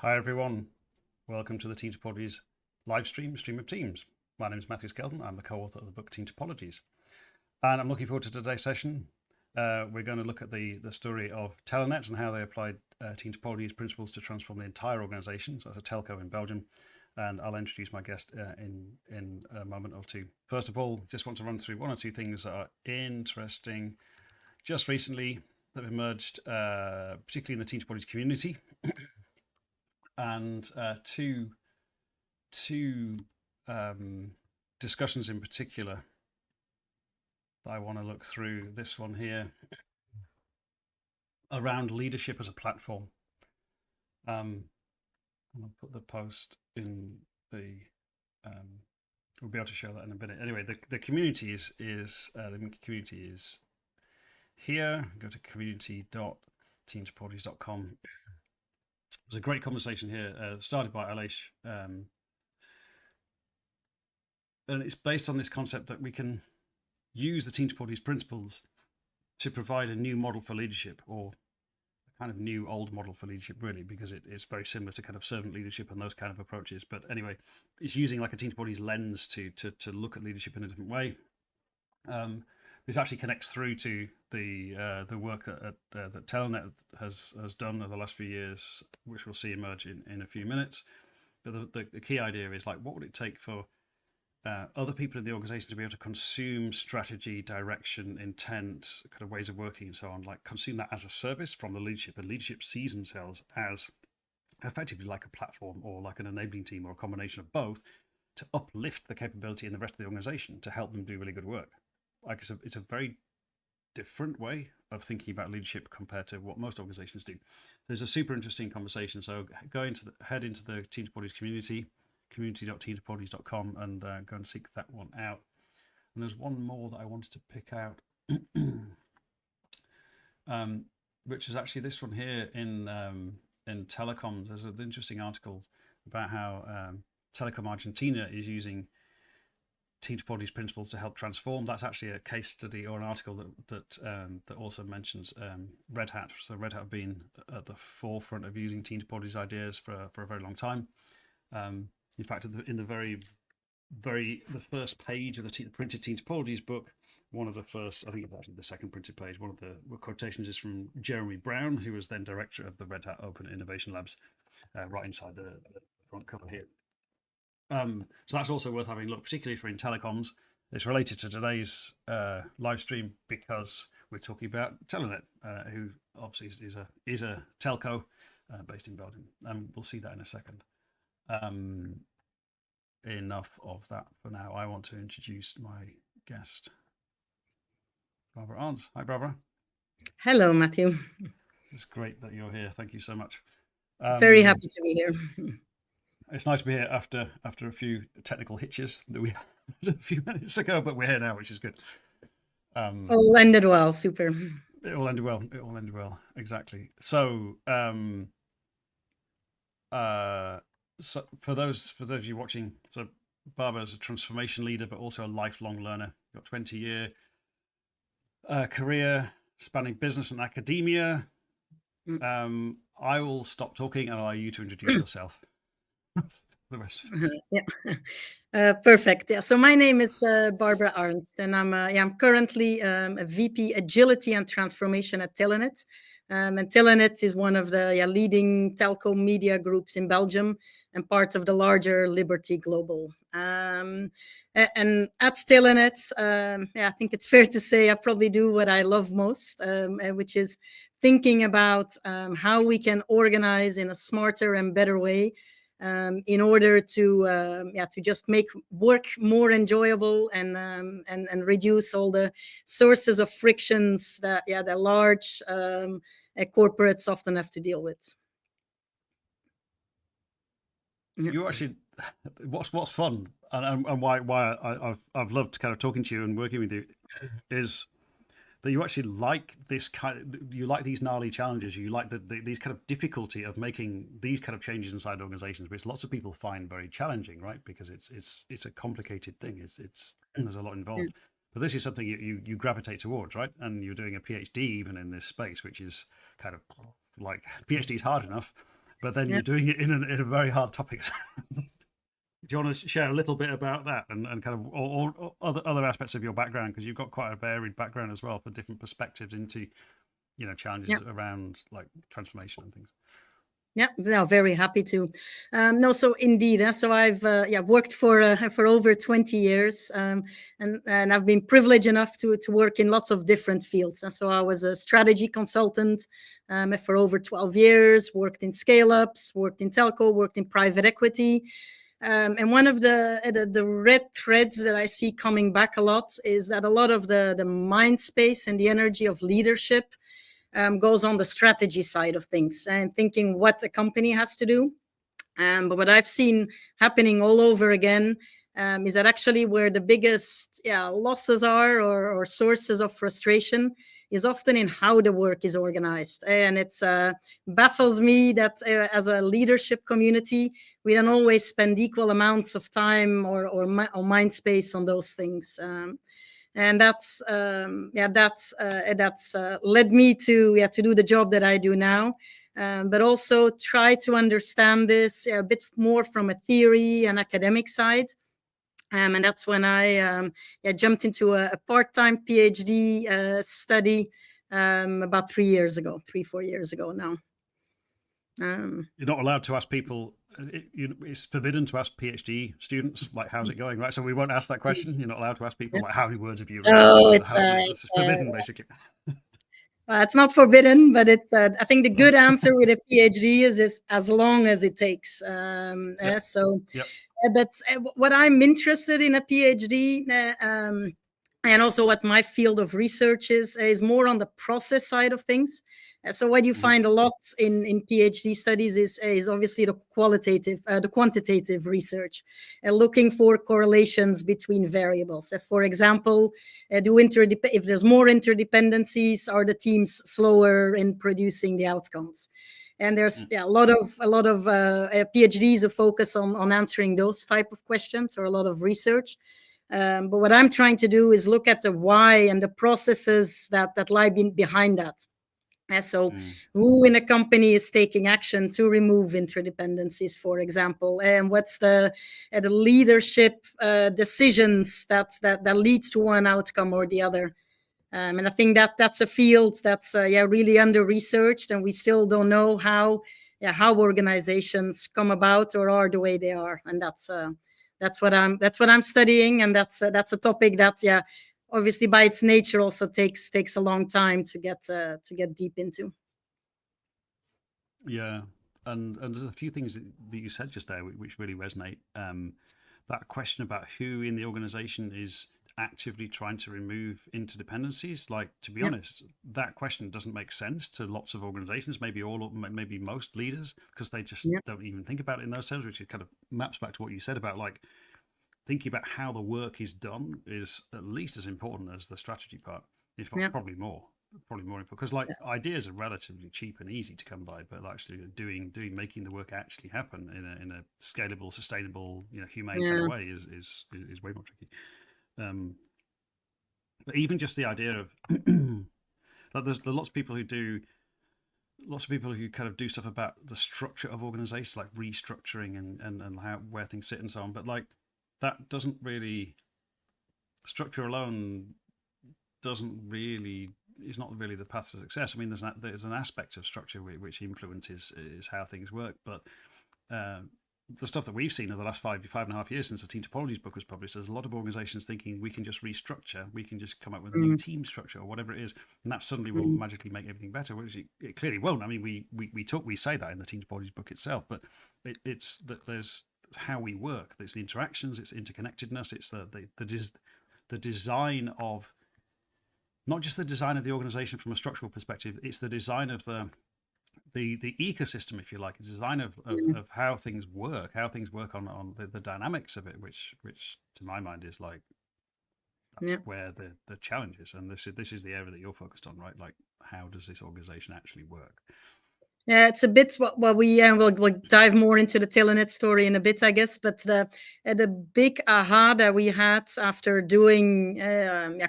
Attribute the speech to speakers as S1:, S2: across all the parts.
S1: Hi everyone, welcome to the Topologies live stream of Teams. My name is Matthew Skelton, I'm the co-author of the book Topologies. And I'm looking forward to today's session. We're going to look at the story of Telenet and how they applied Topologies principles to transform the entire organization. So that's a telco in Belgium. And I'll introduce my guest in a moment or two. First of all, just want to run through one or two things that are interesting just recently that have emerged, particularly in the Topologies community. And two discussions in particular that I want to look through. This one here around leadership as a platform. I'll put the post in the. We'll be able to show that in a minute. Anyway, the community is here. Go to community.teamtopologies.com. There's a great conversation here started by Alesh, and it's based on this concept that we can use the Topologies principles to provide a new model for leadership, or a kind of new old model for leadership, really, because it's very similar to kind of servant leadership and those kind of approaches. But anyway, it's using like a Topologies lens to look at leadership in a different way. This actually connects through to the work that Telenet has done over the last few years, which we'll see emerge in a few minutes. But the key idea is, like, what would it take for other people in the organization to be able to consume strategy, direction, intent, kind of ways of working and so on, like consume that as a service from the leadership, and leadership sees themselves as effectively like a platform or like an enabling team or a combination of both to uplift the capability in the rest of the organization to help them do really good work. Like it's a very different way of thinking about leadership compared to what most organizations do. There's a super interesting conversation. So head into the Topologies community.teamtopologies.com and go and seek that one out. And there's one more that I wanted to pick out, which is actually this one here in Telecom. There's an interesting article about how Telecom Argentina is using Topologies principles to help transform. That's actually a case study or an article that also mentions Red Hat. So Red Hat have been at the forefront of using Topologies ideas for a very long time. In fact, in the first page of the printed Topologies book, one of the first, I think it's actually the second printed page, one of the quotations is from Jeremy Brown, who was then director of the Red Hat Open Innovation Labs, right inside the front cover here. So that's also worth having a look, particularly for in telecoms. It's related to today's live stream because we're talking about Telenet, who obviously is a telco based in Belgium, and we'll see that in a second. Enough of that for now. I want to introduce my guest, Barbara Arnst. Hi, Barbara.
S2: Hello, Matthew.
S1: It's great that you're here. Thank you so much.
S2: Very happy to be here.
S1: It's nice to be here after a few technical hitches that we had a few minutes ago, but we're here now, which is good.
S2: All ended well. Super.
S1: It all ended well. Exactly. So, so for those of you watching, so Barbara is a transformation leader, but also a lifelong learner. Got 20-year career spanning business and academia. I will stop talking and allow you to introduce yourself. The rest of it.
S2: Yeah. Perfect. Yeah. So my name is Barbara Arnst, and I'm currently a VP Agility and Transformation at Telenet. And Telenet is one of the leading telco media groups in Belgium and part of the larger Liberty Global. And at Telenet, I think it's fair to say I probably do what I love most, which is thinking about how we can organize in a smarter and better way in order to just make work more enjoyable and reduce all the sources of frictions that the large corporates often have to deal with.
S1: You actually, what's fun and why I've loved kind of talking to you and working with you is that you actually like this you like these gnarly challenges. You like these kind of difficulty of making these kind of changes inside organizations, which lots of people find very challenging, right? Because it's a complicated thing. There's a lot involved. But this is something you gravitate towards, right? And you're doing a PhD even in this space, which is kind of like PhD is hard enough. but then you're doing it in a very hard topic. Do you want to share a little bit about that and kind of or other aspects of your background, because you've got quite a varied background as well for different perspectives into challenges around like transformation and things.
S2: Yeah, no, very happy to. No, so indeed, so I've worked for over 20 years, and I've been privileged enough to work in lots of different fields. So I was a strategy consultant for over 12 years, worked in scale-ups, worked in telco, worked in private equity. And one of the red threads that I see coming back a lot is that a lot of the mind space and the energy of leadership goes on the strategy side of things and thinking what a company has to do. But what I've seen happening all over again is that actually where the biggest losses are or sources of frustration is often in how the work is organized. And it baffles me that as a leadership community, we don't always spend equal amounts of time or mind space on those things. And that's led me to do the job that I do now, but also try to understand this a bit more from a theory and academic side. And that's when I jumped into a part-time PhD study about 4 years ago now.
S1: You're not allowed to ask people. It's forbidden to ask PhD students like, "How's it going?" Right, so we won't ask that question. You're not allowed to ask people like, "How many words have you written?"
S2: Oh,
S1: it's forbidden, basically.
S2: It's not forbidden, but it's. I think the good answer with a PhD is as long as it takes. But what I'm interested in a PhD, and also what my field of research is more on the process side of things. So what you find a lot in PhD studies is obviously the quantitative research, looking for correlations between variables. For example, if there's more interdependencies, are the teams slower in producing the outcomes? And there's a lot of PhDs who focus on answering those type of questions, or a lot of research. But what I'm trying to do is look at the why and the processes that lie behind that. So who in a company is taking action to remove interdependencies, for example, and what's the leadership decisions that leads to one outcome or the other. And I think that's a field that's really under researched, and we still don't know how organizations come about or are the way they are. And that's what I'm studying, and that's a topic that obviously by its nature also takes a long time to get deep into.
S1: Yeah, and there's a few things that you said just there which really resonate. That question about who in the organization is actively trying to remove interdependencies, like, to be honest, that question doesn't make sense to lots of organizations, maybe most leaders, because they just don't even think about it in those terms, which kind of maps back to what you said about like thinking about how the work is done is at least as important as the strategy part, if not probably more important, because like ideas are relatively cheap and easy to come by, but actually making the work actually happen in a scalable, sustainable, humane kind of way is way more tricky. But even just the idea of like there's lots of people who kind of do stuff about the structure of organizations, like restructuring and where things sit and so on, but like that doesn't really, structure alone is not really the path to success. I mean, there's an aspect of structure which influences is how things work, but the stuff that we've seen in the last 5.5 years since the Team Topologies book was published, there's a lot of organizations thinking we can just restructure, we can just come up with a new team structure or whatever it is, and that suddenly will magically make everything better, which it clearly won't. I mean, we say that in the Team Topologies book itself, but it's that there's how we work, there's the interactions, it's interconnectedness, it's the design of, not just the design of the organization from a structural perspective, it's the design of the ecosystem, if you like, the design of how things work on the dynamics of it, which to my mind is like, that's where the challenge is. And this is the area that you're focused on, right? Like, how does this organization actually work?
S2: Yeah, it's a bit what we'll dive more into the Telenet story in a bit, I guess. But the big aha that we had after doing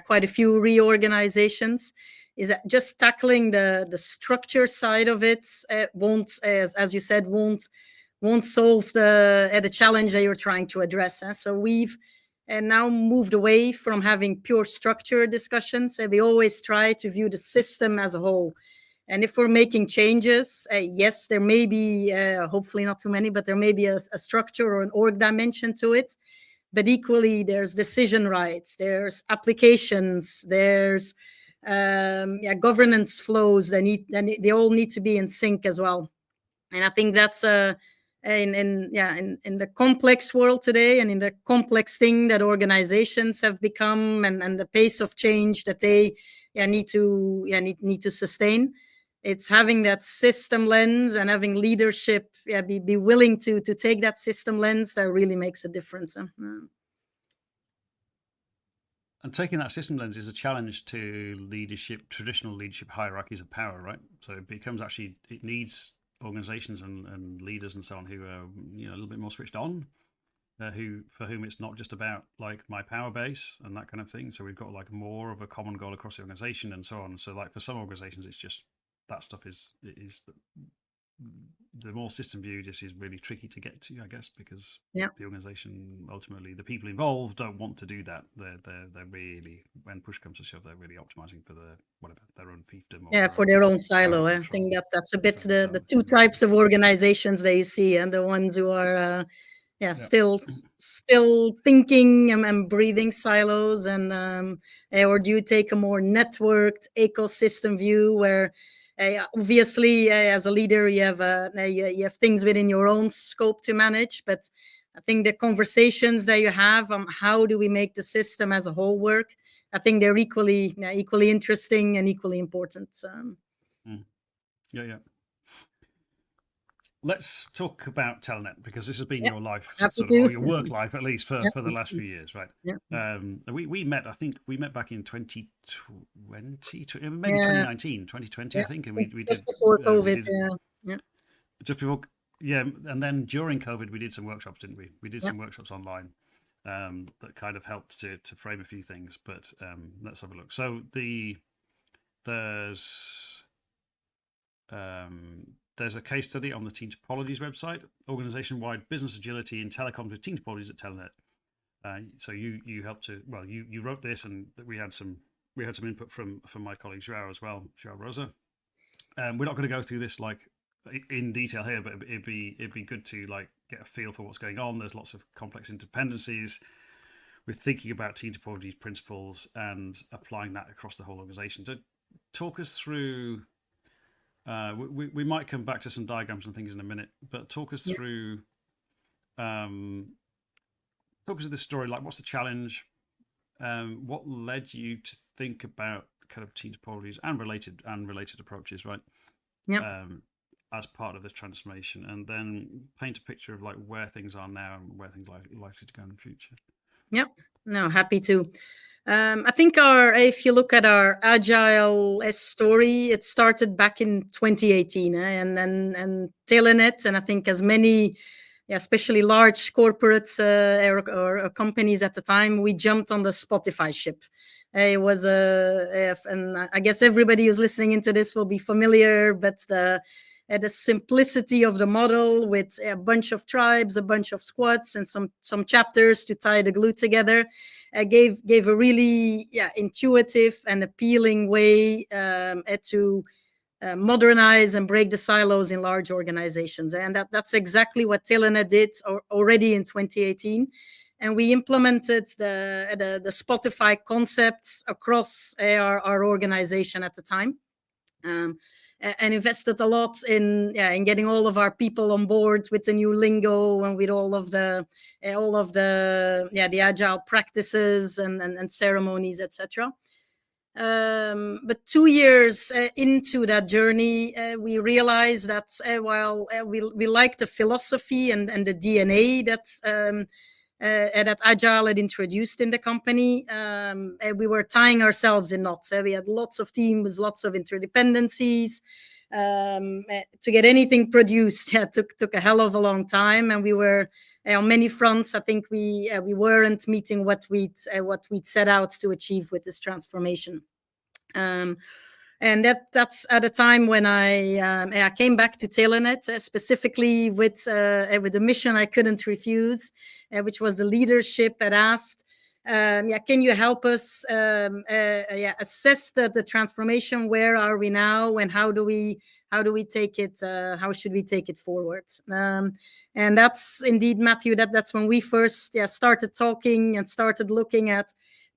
S2: quite a few reorganizations is that just tackling the structure side of it won't, as you said, won't solve the challenge that you're trying to address. So we've now moved away from having pure structure discussions. We always try to view the system as a whole. And if we're making changes, yes, there may be, hopefully not too many, but there may be a structure or an org dimension to it. But equally, there's decision rights, there's applications, there's governance flows that they all need to be in sync as well. And I think that's in the complex world today, and in the complex thing that organizations have become, and the pace of change that they need to sustain. It's having that system lens and having leadership be willing to take that system lens that really makes a difference.
S1: And taking that system lens is a challenge to leadership, traditional leadership hierarchies of power, right? So it becomes actually, it needs organizations and leaders and so on who are a little bit more switched on, for whom it's not just about like my power base and that kind of thing. So we've got like more of a common goal across the organization and so on. So like for some organizations, it's just that stuff is the more system view. This is really tricky to get to, I guess, because the organization, ultimately, the people involved don't want to do that. They're really, when push comes to shove, they're really optimizing for their own fiefdom.
S2: For their own silo. I think that's a bit the two types of organizations that you see, and the ones who are still thinking and breathing silos, and or do you take a more networked ecosystem view where obviously as a leader you have things within your own scope to manage, but I think the conversations that you have on how do we make the system as a whole work, I think they're equally interesting and equally important.
S1: Let's talk about Telenet, because this has been your life, or your work life, at least for the last few years, right? We met back in 2020, maybe 2019, 2020, I think, and we did
S2: just before COVID.
S1: Just before, and then during COVID, we did some workshops, didn't we? We did some workshops online that kind of helped to frame a few things. But let's have a look. So there's a case study on the Team Topologies website, organization-wide business agility in telecoms with Team Topologies at Telenet. So you helped to, you wrote this, and we had some input from my colleague Joao as well, Joao Rosa. We're not going to go through this like in detail here, but it'd be good to like get a feel for what's going on. There's lots of complex interdependencies. We're thinking about Team Topologies principles and applying that across the whole organization. To talk us through. We might come back to some diagrams and things in a minute, but talk us through this story. Like, what's the challenge? What led you to think about kind of Team Topologies and related approaches, right? As part of this transformation, and then paint a picture of like where things are now and where things are likely to go in the future.
S2: No, happy to. I think if you look at our agile story, it started back in 2018, and Telenet, and I think as many, especially large corporates or companies at the time, we jumped on the Spotify ship. It was and I guess everybody who's listening into this will be familiar, but the simplicity of the model with a bunch of tribes, a bunch of squads, and some chapters to tie the glue together, gave a really intuitive and appealing way to modernize and break the silos in large organizations. And that's exactly what Telenet did already in 2018. And we implemented the Spotify concepts across our organization at the time. And invested a lot in getting all of our people on board with the new lingo and with all of the agile practices and ceremonies, etc. But 2 years into that journey, we realized that while we liked the philosophy and the DNA that Agile had introduced in the company, we were tying ourselves in knots. We had lots of teams, lots of interdependencies. To get anything produced took a hell of a long time, and we were on many fronts. I think we weren't meeting what we'd set out to achieve with this transformation. And that's at a time when I came back to Telenet, specifically with a mission I couldn't refuse, which was the leadership at Arnst. Can you help us assess the transformation? Where are we now, and how do we take it? How should we take it forward? And that's indeed, Matthew. That's when we first started talking and started looking at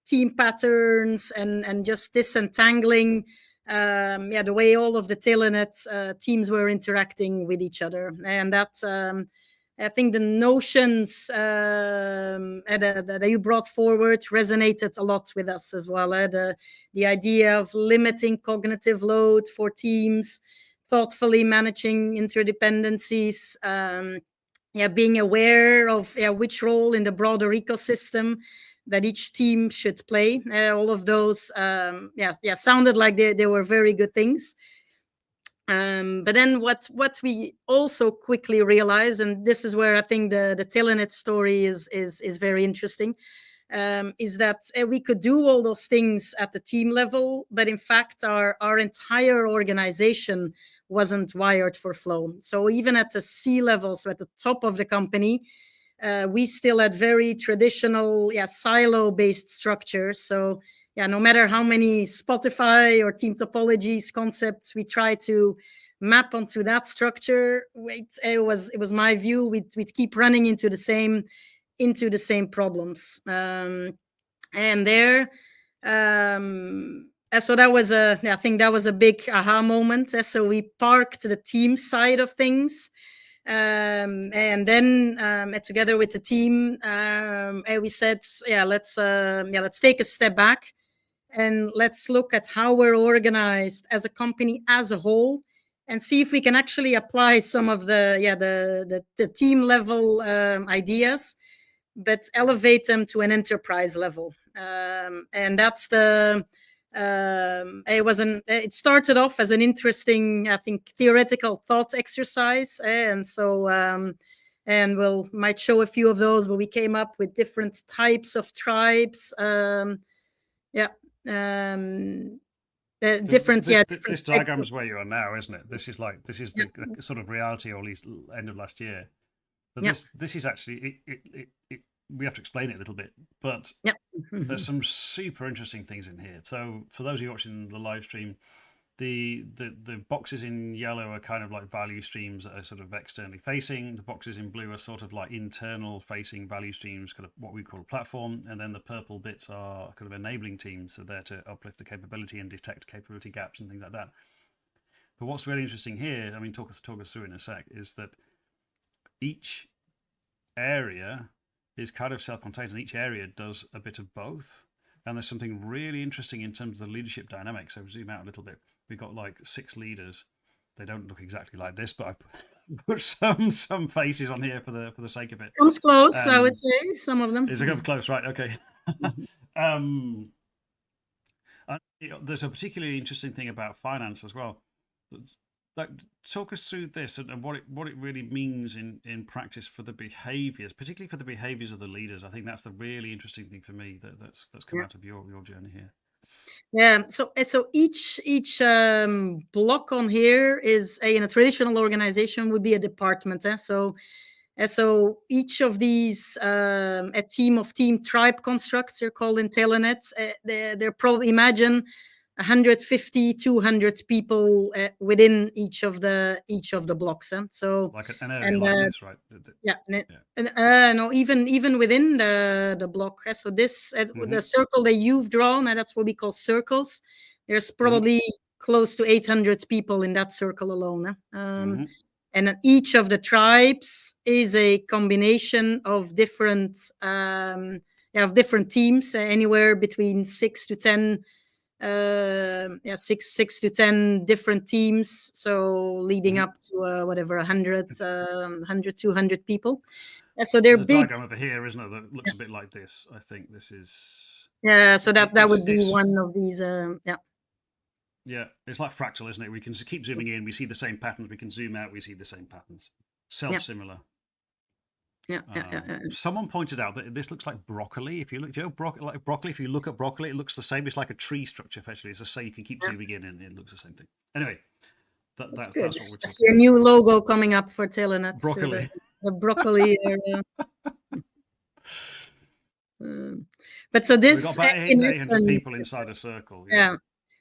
S2: team patterns and just disentangling the way all of the Telenet teams were interacting with each other. And that I think the notions that you brought forward resonated a lot with us as well. The idea of limiting cognitive load for teams, thoughtfully managing interdependencies, being aware of which role in the broader ecosystem that each team should play. All of those, sounded like they were very good things. But then what we also quickly realized, and this is where I think the Telenet story is very interesting, is that we could do all those things at the team level, but in fact our entire organization wasn't wired for flow. So even at the C level, so at the top of the company, we still had very traditional silo-based structures. So no matter how many Spotify or team topologies concepts we try to map onto that structure, it was my view we'd keep running into the same problems. And there, so that was I think that was a big aha moment. So we parked the team side of things. And then together with the team, we said, let's take a step back and let's look at how we're organized as a company as a whole, and see if we can actually apply some of the team level ideas, but elevate them to an enterprise level. And that's it started off as an interesting, I think, theoretical thought exercise. And so, and we'll might show a few of those, but we came up with different types of tribes. Different.
S1: This diagram is where you are now, isn't it? This is the sort of reality, or at least end of last year. But this is actually it we have to explain it a little bit, but there's some super interesting things in here. So for those of you watching the live stream, the boxes in yellow are kind of like value streams that are sort of externally facing. The boxes in blue are sort of like internal facing value streams, kind of what we call a platform. And then the purple bits are kind of enabling teams, so they're to uplift the capability and detect capability gaps and things like that. But what's really interesting here, I mean, talk us through in a sec, is that each area is kind of self-contained, and each area does a bit of both. And there's something really interesting in terms of the leadership dynamic. So zoom out a little bit. We've got like 6 leaders. They don't look exactly like this, but I put some faces on here for the sake of it.
S2: Comes close, I would say, some of them.
S1: Is it come close, right? Okay. There's a particularly interesting thing about finance as well. Like, talk us through this and what it really means in practice for the behaviours, particularly for the behaviours of the leaders. I think that's the really interesting thing for me that's come out of your journey here.
S2: Yeah. So each block on here is in a traditional organization would be a department. So each of these a team of team tribe constructs, they're called in Telenet. They're probably, imagine 150, 200 people within each of the blocks. So
S1: like an area like this, right?
S2: No, even within the block. So this the circle that you've drawn, and that's what we call circles. There's probably close to 800 people in that circle alone. And each of the tribes is a combination of different teams, anywhere between 6 to 10. 6 to 10 different teams, so leading up to 100 200 people. So they're
S1: There's
S2: big.
S1: A diagram over here, isn't it, that looks a bit like this. I think this is
S2: so that would be one of these.
S1: It's like fractal, isn't it? We can keep zooming in, we see the same patterns. We can zoom out, we see the same patterns. Self-similar. Someone pointed out that this looks like broccoli. If you look, like broccoli. If you look at broccoli, it looks the same. It's like a tree structure, effectively. It's just so you can keep zooming in, and it looks the same thing. Anyway, that's good. That's what we're talking
S2: about. Your new logo coming up for Telenet.
S1: Broccoli.
S2: The broccoli. But so this,
S1: we've got about 800 people inside a circle.
S2: Yeah.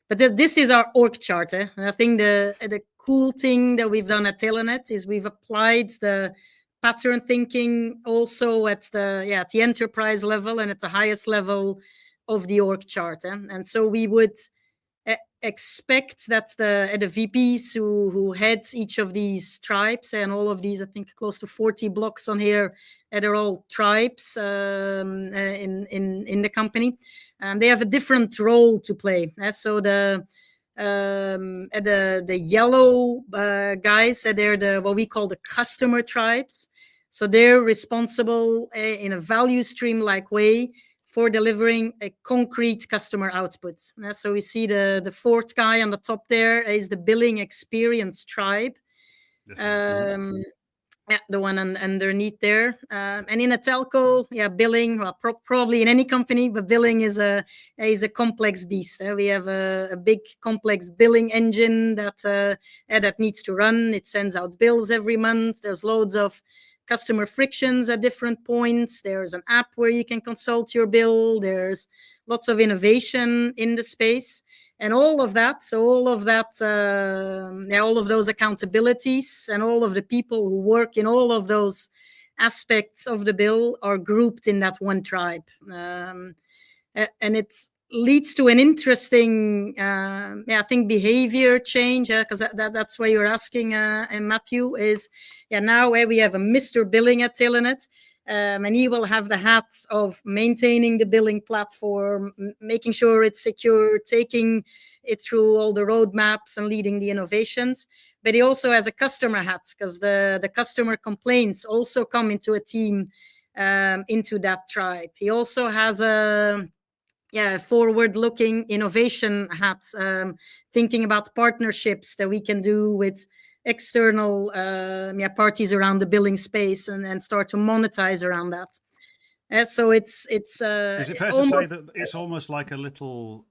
S2: But this is our org chart. And I think the cool thing that we've done at Telenet is we've applied the pattern thinking also at the enterprise level and at the highest level of the org chart. And so we would expect that the VPs who head each of these tribes, and all of these, I think close to 40 blocks on here, they're all tribes in the company. They have a different role to play. So the yellow guys, they're what we call the customer tribes. So they're responsible in a value stream like way for delivering a concrete customer output. So we see the fourth guy on the top there is the billing experience tribe. The one underneath there. And in a telco, billing, well, probably in any company, but billing is a complex beast. We have a big complex billing engine that needs to run. It sends out bills every month. There's loads of customer frictions at different points. There's an app where you can consult your bill. There's lots of innovation in the space. And all of that, all of those accountabilities and all of the people who work in all of those aspects of the bill are grouped in that one tribe. And it leads to an interesting, I think, behavior change, because that's why you're asking, Matthew, is now we have a Mr. Billing at Telenet. And he will have the hats of maintaining the billing platform, making sure it's secure, taking it through all the roadmaps and leading the innovations. But he also has a customer hat, because the customer complaints also come into a team, into that tribe. He also has a forward-looking innovation hat, thinking about partnerships that we can do with external parties around the billing space and start to monetize around that. So it's
S1: is it fair to say that it's almost like a little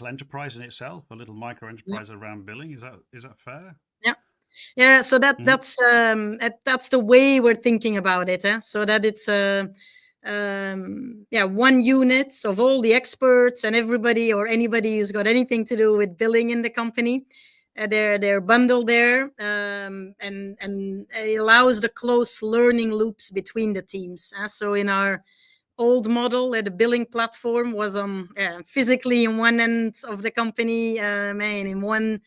S1: enterprise in itself, a little micro enterprise around billing? Is that fair?
S2: Yeah. So that's the way we're thinking about it. So that it's one unit of all the experts and everybody or anybody who's got anything to do with billing in the company. They're bundled there, and it allows the close learning loops between the teams. So in our old model, the billing platform was physically in one end of the company, and in one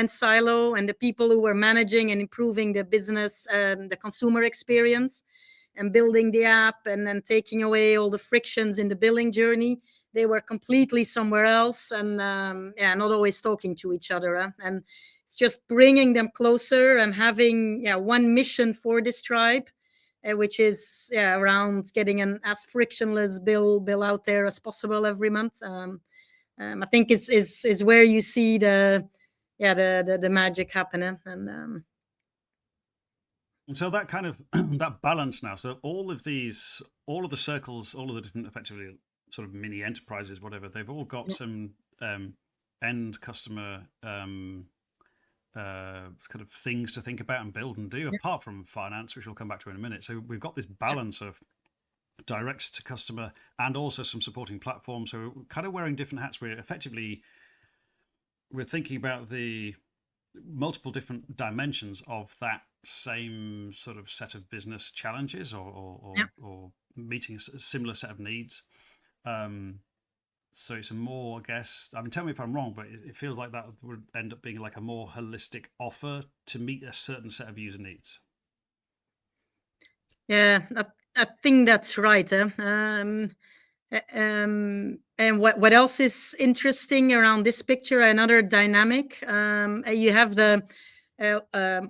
S2: silo, and the people who were managing and improving the business, the consumer experience, and building the app, and then taking away all the frictions in the billing journey, they were completely somewhere else, and not always talking to each other. And it's just bringing them closer and having one mission for this tribe, which is around getting an as frictionless bill out there as possible every month. I think is where you see the magic happening. And
S1: so that kind of that balance now. So all of the circles, all of the different effectively sort of mini enterprises, whatever, they've all got some end customer kind of things to think about and build and do, apart from finance, which we'll come back to in a minute. So we've got this balance of direct to customer and also some supporting platforms. So we're kind of wearing different hats. We're thinking about the multiple different dimensions of that same sort of set of business challenges or meeting a similar set of needs. So it's a more, I guess, tell me if I'm wrong, but it feels like that would end up being like a more holistic offer to meet a certain set of user needs.
S2: Yeah, I think that's right. And what else is interesting around this picture? Another dynamic. You have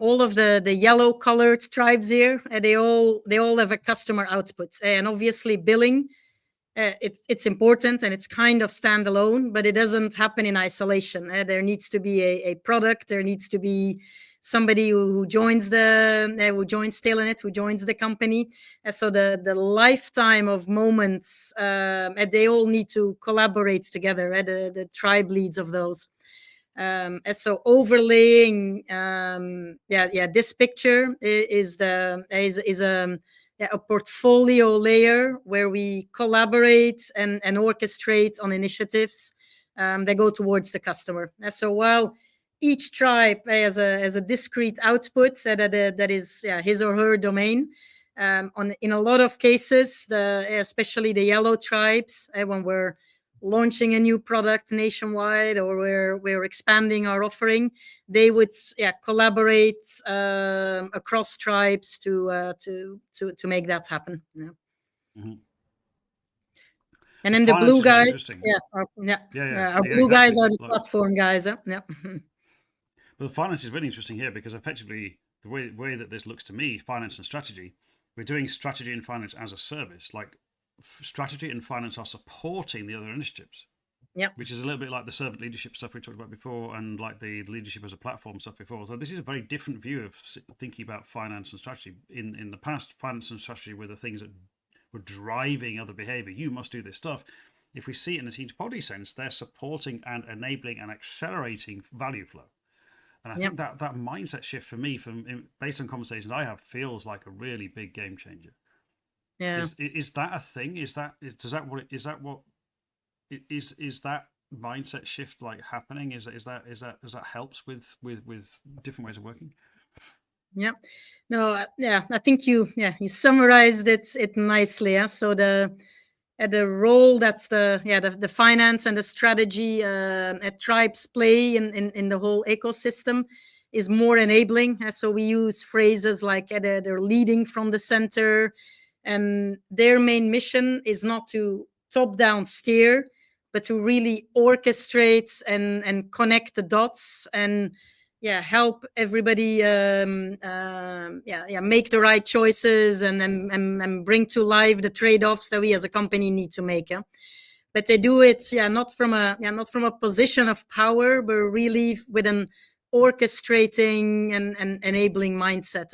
S2: all of the yellow colored tribes here. They all have a customer output, and obviously billing. It's important and it's kind of standalone, but it doesn't happen in isolation. There needs to be a product. There needs to be somebody who joins Telenet, who joins the company. So the lifetime of moments, and they all need to collaborate together, the tribe leads of those. And so overlaying, this picture is a portfolio layer where we collaborate and orchestrate on initiatives that go towards the customer. And so while each tribe has a discrete output that is his or her domain, in a lot of cases, especially the yellow tribes, when we're launching a new product nationwide or we're expanding our offering, they would collaborate across tribes to make that happen. Yeah.
S1: Mm-hmm.
S2: And then the blue guys, our blue guys are the platform guys. Yeah.
S1: But the finance is really interesting here because effectively the way that this looks to me, finance and strategy, we're doing strategy and finance as a service. Like strategy and finance are supporting the other initiatives.
S2: Yeah,
S1: which is a little bit like the servant leadership stuff we talked about before, and like the leadership as a platform stuff before. So this is a very different view of thinking about finance and strategy. In the past, finance and strategy were the things that were driving other behavior. You must do this stuff. If we see it in a Teletopology sense, they're supporting and enabling and accelerating value flow. And I think that mindset shift for me, based on conversations I have, feels like a really big game changer.
S2: Yeah.
S1: Is that a thing? Is that mindset shift like happening? Is that helps with different ways of working?
S2: Yeah, no, I think you summarized it nicely. Yeah, so the role that's the finance and the strategy at tribes play in the whole ecosystem is more enabling. So we use phrases like they're leading from the center, and their main mission is not to top down steer, but to really orchestrate and connect the dots and help everybody make the right choices and bring to life the trade-offs that we as a company need to make. But they do it not from a position of power, but really with an orchestrating and enabling mindset.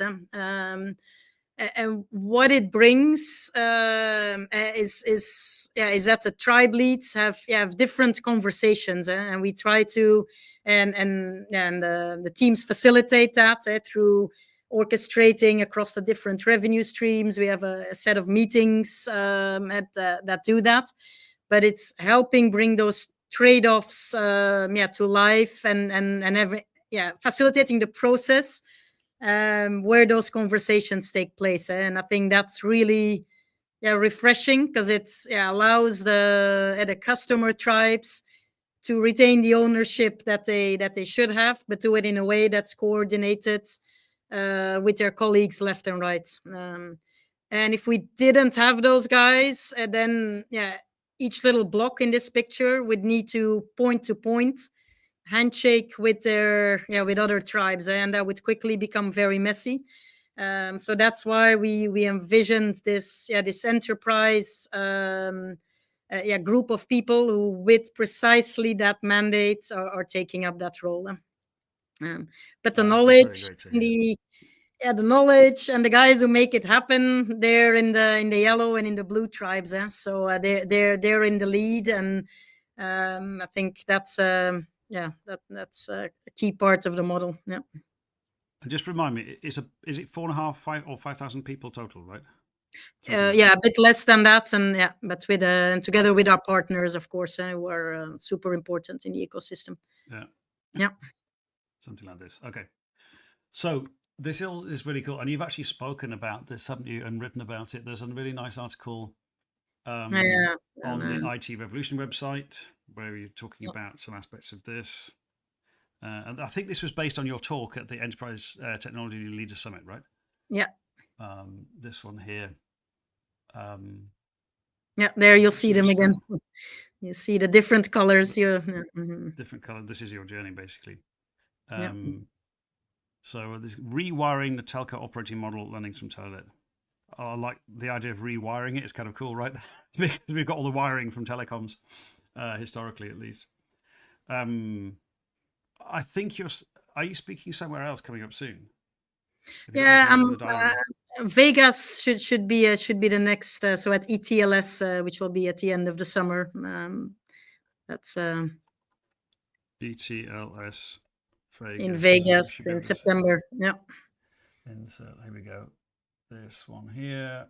S2: And what it brings is that the tribe leads have different conversations, and we try to and the teams facilitate that through orchestrating across the different revenue streams. We have a set of meetings that do that, but it's helping bring those trade-offs to life and facilitating the process where those conversations take place. And I think that's really refreshing because it allows the customer tribes to retain the ownership that they should have, but do it in a way that's coordinated with their colleagues left and right. And if we didn't have those guys, then each little block in this picture would need to point handshake with with other tribes, and that would quickly become very messy. So that's why we envisioned this enterprise group of people who, with precisely that mandate, are taking up that role. But the knowledge, the knowledge and the guys who make it happen, they're in the yellow and in the blue tribes. So they're in the lead, and I think that's that's a key part of the model. Yeah.
S1: And just remind me, is it 4.5, 5 or 5,000 people total, right?
S2: A bit less than that, and but with together with our partners, of course, who are super important in the ecosystem. Yeah.
S1: Something like this. Okay. So this is really cool, and you've actually spoken about this, haven't you, and written about it. There's a really nice article on the IT Revolution website where you're talking about some aspects of this. And I think this was based on your talk at the Enterprise Technology Leader Summit, right?
S2: Yeah.
S1: This one here.
S2: There you'll see them again. You see the different colors here.
S1: Different color. This is your journey, basically. So this rewiring the telco operating model, learnings from Telenet. I like the idea of rewiring it. It's kind of cool, right? Because we've got all the wiring from telecoms, historically at least. I think Are you speaking somewhere else coming up soon?
S2: Yeah, Vegas should be the next. So at ETLS, which will be at the end of the summer. That's
S1: ETLS Vegas.
S2: In Vegas in September. Yeah.
S1: Insert. Here we go. This one here.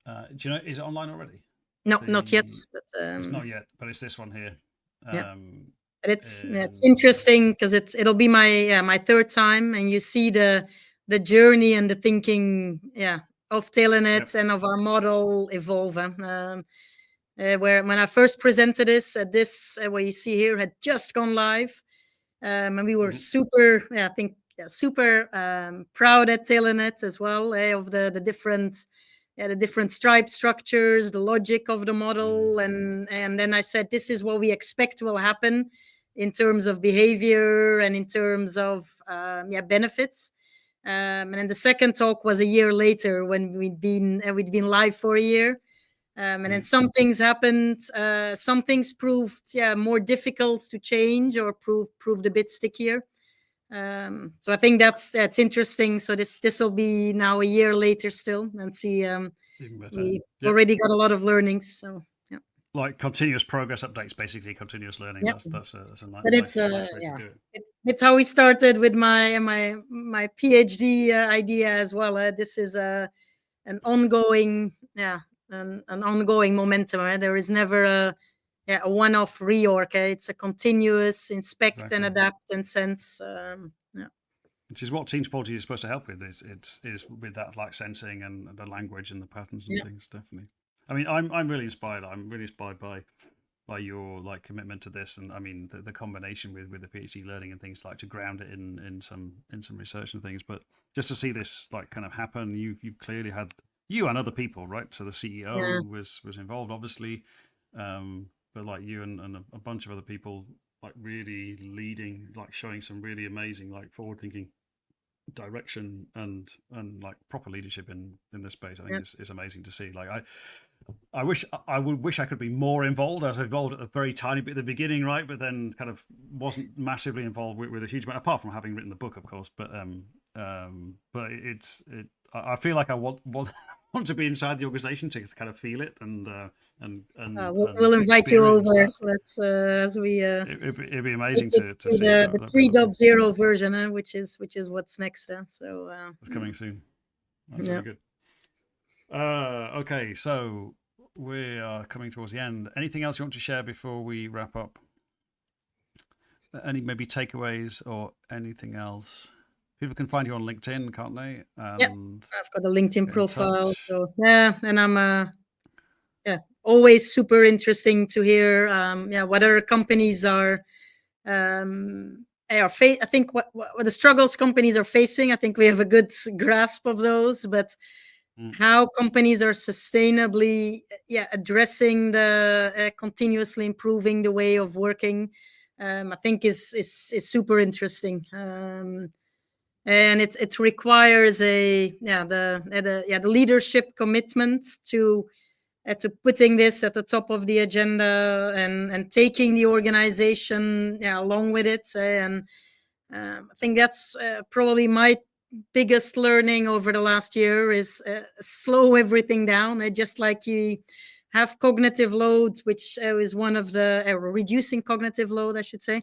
S1: Do you know? Is it online already?
S2: No, not yet. But,
S1: it's not yet, but it's this one here.
S2: Yeah. But it's interesting because it'll be my third time, and you see the journey and the thinking of Telenet and of our model evolve. Where when I first presented this, what you see here had just gone live, and we were super proud at Telenet as well of the different stripe structures, the logic of the model, and then I said this is what we expect will happen in terms of behavior and in terms of benefits. And then the second talk was a year later when we'd been live for a year. And then some things happened. Some things proved more difficult to change or proved a bit stickier. So I think that's interesting. So this will be now a year later still, and see we already got a lot of learnings. So
S1: like continuous progress updates, basically continuous learning. That's a nice
S2: but
S1: way to do it.
S2: It's how we started with my PhD idea as well. This is an ongoing an ongoing momentum. There is never a one-off reorg. It's a continuous inspect and adapt and sense.
S1: Which is what Team Topologies is supposed to help with. Is with that like sensing and the language and the patterns and things. Definitely. I mean, I'm really inspired. I'm really inspired by your like commitment to this, and I mean the combination with the PhD learning and things, like to ground it in some research and things. But just to see this like kind of happen, you've clearly had, you and other people, right? So the CEO was involved, obviously, but like you and a bunch of other people, like really leading, like showing some really amazing, like forward-thinking direction and like proper leadership in this space. I think it's amazing to see. Like I would wish I could be more involved. I was involved at a very tiny bit at the beginning, right? But then kind of wasn't massively involved with a huge amount, apart from having written the book, of course. But I feel like I want to be inside the organization to kind of feel it and
S2: we'll invite you over. Let's as we
S1: it'd be amazing to see
S2: the 3.0 version, which is what's next. So
S1: it's coming soon. That's really good. Okay, so we are coming towards the end. Anything else you want to share before we wrap up? Any maybe takeaways or anything else? People can find you on LinkedIn, can't they? And
S2: I've got a LinkedIn profile. So and I'm always super interesting to hear what other companies are I think what the struggles companies are facing. I think we have a good grasp of those, but how companies are sustainably addressing the continuously improving the way of working, I think is super interesting. And it requires the leadership commitment to putting this at the top of the agenda and taking the organization along with it. And I think that's probably my biggest learning over the last year is slow everything down. Just like you have cognitive load, which is one of the reducing cognitive load, I should say,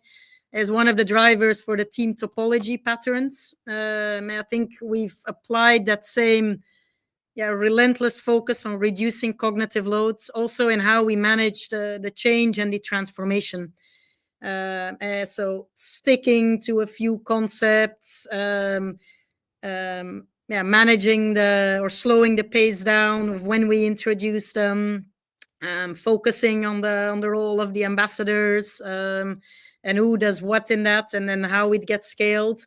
S2: as one of the drivers for the team topology patterns. I think we've applied that same relentless focus on reducing cognitive loads also in how we manage the change and the transformation. So sticking to a few concepts, managing or slowing the pace down of when we introduce them, focusing on the role of the ambassadors, and who does what in that, and then how it gets scaled.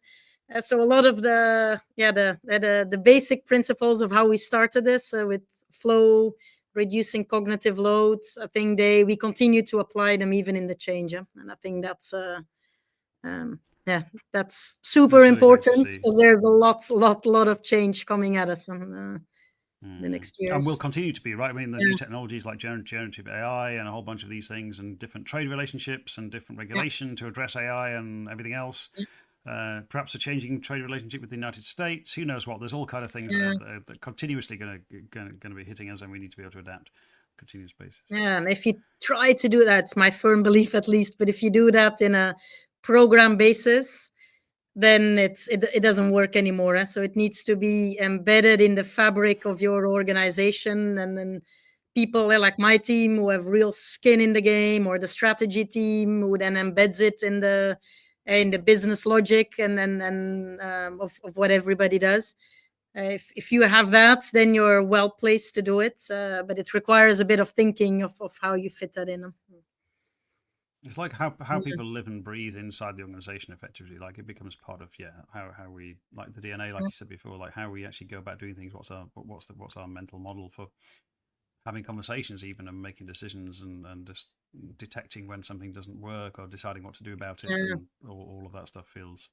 S2: So a lot of the basic principles of how we started this with flow, reducing cognitive loads, I think we continue to apply them even in the change, and I think that's that's super important because there's a lot of change coming at us. And the next years.
S1: And will continue to be, right? I mean, the new technologies like generative AI and a whole bunch of these things, and different trade relationships and different regulation to address AI and everything else. Perhaps a changing trade relationship with the United States. Who knows what? There's all kind of things that are continuously going to be hitting us, and we need to be able to adapt on a continuous basis.
S2: Yeah, and if you try to do that, it's my firm belief at least, but if you do that in a program basis, then it doesn't work anymore. So it needs to be embedded in the fabric of your organization, and then people like my team who have real skin in the game, or the strategy team who then embeds it in the business logic and of what everybody does. If you have that, then you're well placed to do it, but it requires a bit of thinking of how you fit that in.
S1: It's like how people live and breathe inside the organization effectively. Like it becomes part of how we, like the DNA, like you said before, like how we actually go about doing things. What's our mental model for having conversations even, and making decisions, and just detecting when something doesn't work or deciding what to do about it, and all of that stuff feels.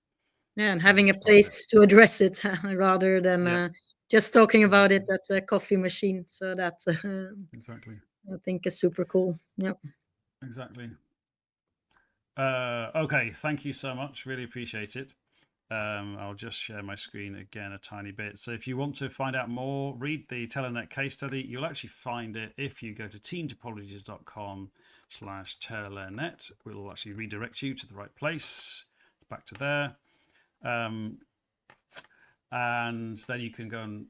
S2: Yeah, and having a place to address it rather than just talking about it at a coffee machine. So that's
S1: exactly.
S2: I think is super cool. Yeah.
S1: Exactly. Okay, thank you so much. Really appreciate it. I'll just share my screen again a tiny bit. So if you want to find out more, read the Telenet case study. You'll actually find it if you go to teamtopologies.com/Telenet. We'll actually redirect you to the right place, back to there. And then you can go and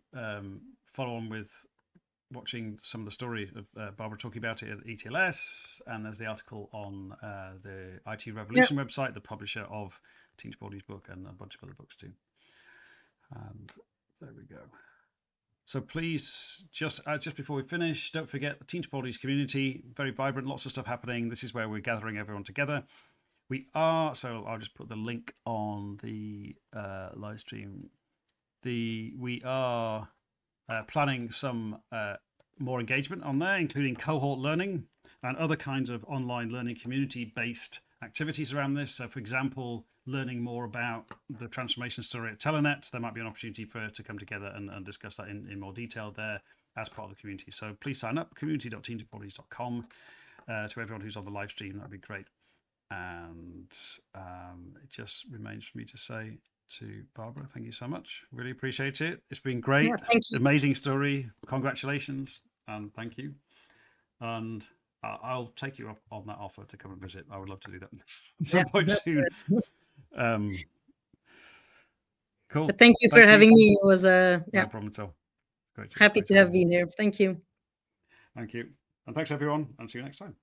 S1: follow on with watching some of the story of Barbara talking about it at ETLS, and there's the article on the IT Revolution website, the publisher of Team Topologies book, and a bunch of other books too. And there we go. So please, just before we finish, don't forget the Team Topologies community, very vibrant, lots of stuff happening. This is where we're gathering everyone together. So I'll just put the link on the live stream. We are planning some more engagement on there, including cohort learning and other kinds of online learning community-based activities around this. So, for example, learning more about the transformation story at Telenet, there might be an opportunity to come together and discuss that in more detail there as part of the community. So please sign up, community.teamtopologies.com. To everyone who's on the live stream, that'd be great. And it just remains for me to say to Barbara, thank you so much. Really appreciate it. It's been great.
S2: Yeah, thank you.
S1: Amazing story. Congratulations and thank you. And I'll take you up on that offer to come and visit. I would love to do that at some point soon. Cool.
S2: But thank you for having me. It was
S1: no problem at all.
S2: Great. Happy to have been here. Thank you.
S1: Thank you. And thanks everyone, and see you next time.